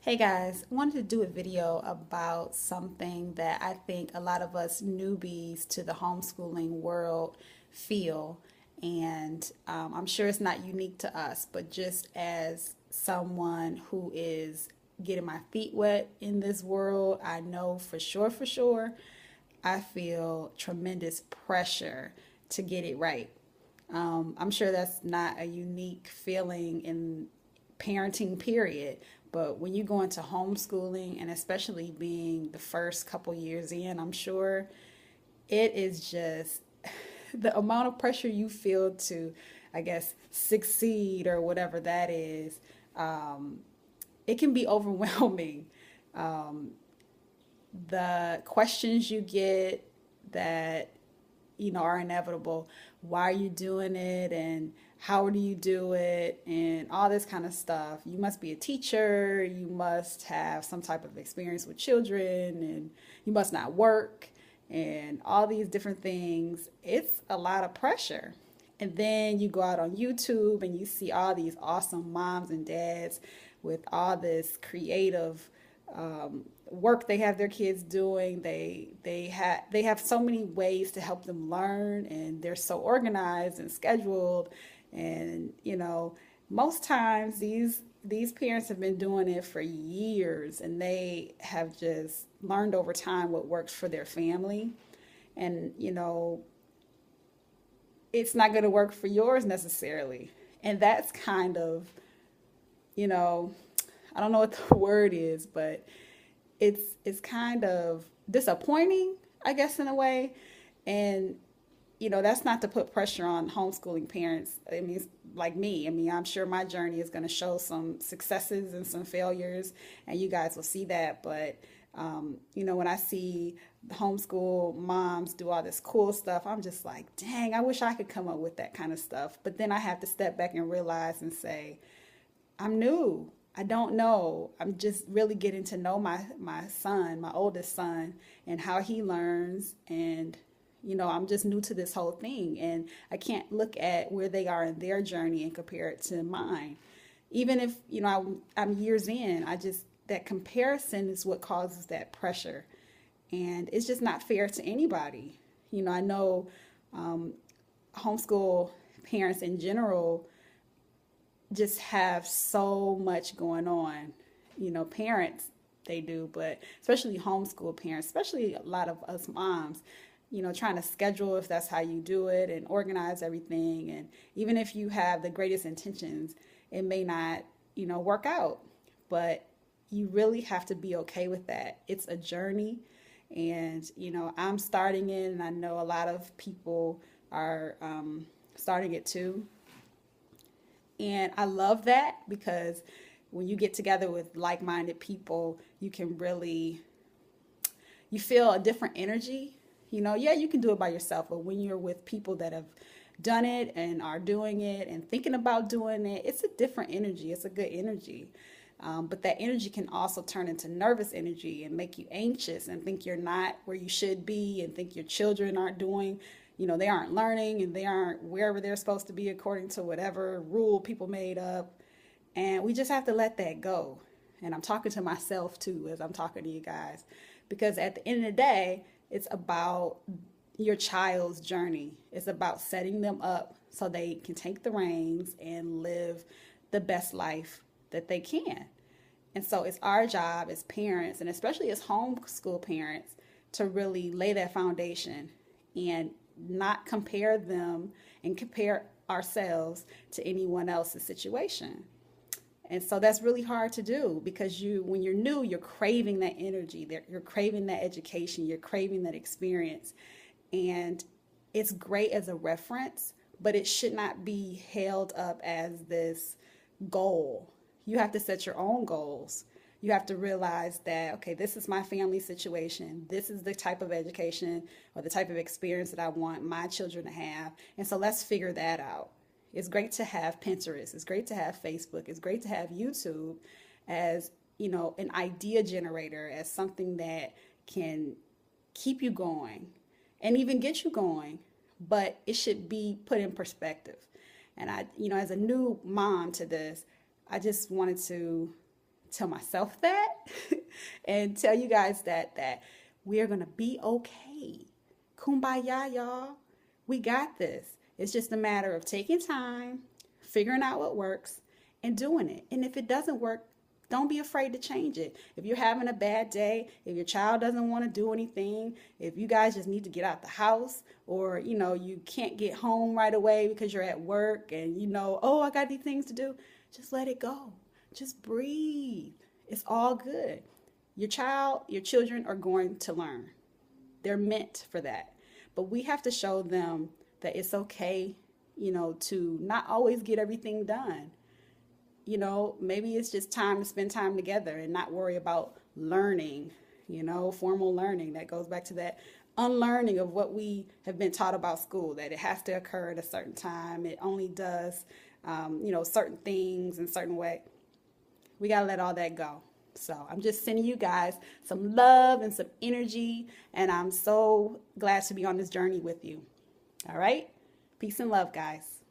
Hey guys, I wanted to do a video about something that I think a lot of us newbies to the homeschooling world feel. And I'm sure it's not unique to us, but just as someone who is getting my feet wet in this world, I know for sure, I feel tremendous pressure to get it right. I'm sure that's not a unique feeling in parenting, period. But when you go into homeschooling, and especially being the first couple years in, I'm sure it is just the amount of pressure you feel to, I guess, succeed or whatever that is. It can be overwhelming. The questions you get that are inevitable. Why are you doing it? And how do you do it? And all this kind of stuff. You must be a teacher. You must have some type of experience with children. And you must not work. And all these different things. It's a lot of pressure. And then you go out on YouTube and you see all these awesome moms and dads with all this creative work they have their kids doing. They have so many ways to help them learn, and they're so organized and scheduled. And most times these parents have been doing it for years, and they have just learned over time what works for their family. And it's not going to work for yours necessarily. And that's kind of, you know, I don't know what the word is, but it's kind of disappointing, I guess, in a way. And that's not to put pressure on homeschooling parents. I mean, it's like me. I mean, I'm sure my journey is going to show some successes and some failures, and you guys will see that. But when I see homeschool moms do all this cool stuff, I'm just like, dang, I wish I could come up with that kind of stuff. But then I have to step back and realize and say, I'm new. I don't know. I'm just really getting to know my son, my oldest son, and how he learns. And I'm just new to this whole thing, and I can't look at where they are in their journey and compare it to mine. Even if I'm years in, I just that comparison is what causes that pressure, and it's just not fair to anybody. I know homeschool parents in general just have so much going on. Parents, they do, but especially homeschool parents, especially a lot of us moms, trying to schedule if that's how you do it and organize everything. And even if you have the greatest intentions, it may not, work out. But you really have to be okay with that. It's a journey. And, I'm starting it, and I know a lot of people are starting it too. And I love that because when you get together with like-minded people, you can really you feel a different energy. Yeah, you can do it by yourself, but when you're with people that have done it and are doing it and thinking about doing it, it's a different energy. It's a good energy. But that energy can also turn into nervous energy and make you anxious and think you're not where you should be and think your children aren't doing, they aren't learning and they aren't wherever they're supposed to be according to whatever rule people made up. And we just have to let that go. And I'm talking to myself too as I'm talking to you guys, because at the end of the day, it's about your child's journey. It's about setting them up so they can take the reins and live the best life that they can. And so it's our job as parents, and especially as homeschool parents, to really lay that foundation and not compare them and compare ourselves to anyone else's situation. And so that's really hard to do because when you're new, you're craving that energy, you're craving that education, you're craving that experience. And it's great as a reference, but it should not be held up as this goal. You have to set your own goals. You have to realize that, okay, this is my family situation. This is the type of education or the type of experience that I want my children to have. And so let's figure that out. It's great to have Pinterest. It's great to have Facebook. It's great to have YouTube as, an idea generator, as something that can keep you going and even get you going. But it should be put in perspective. And as a new mom to this, I just wanted to tell myself that and tell you guys that we are going to be okay. Kumbaya, y'all. We got this. It's just a matter of taking time, figuring out what works, and doing it. And if it doesn't work, don't be afraid to change it. If you're having a bad day, if your child doesn't want to do anything, if you guys just need to get out the house, or you can't get home right away because you're at work and oh, I got these things to do, just let it go. Just breathe. It's all good. Your children are going to learn. They're meant for that. But we have to show them that it's okay, to not always get everything done. Maybe it's just time to spend time together and not worry about learning, formal learning. That goes back to that unlearning of what we have been taught about school, that it has to occur at a certain time. It only does, certain things in a certain way. We got to let all that go. So I'm just sending you guys some love and some energy, and I'm so glad to be on this journey with you. All right? Peace and love, guys.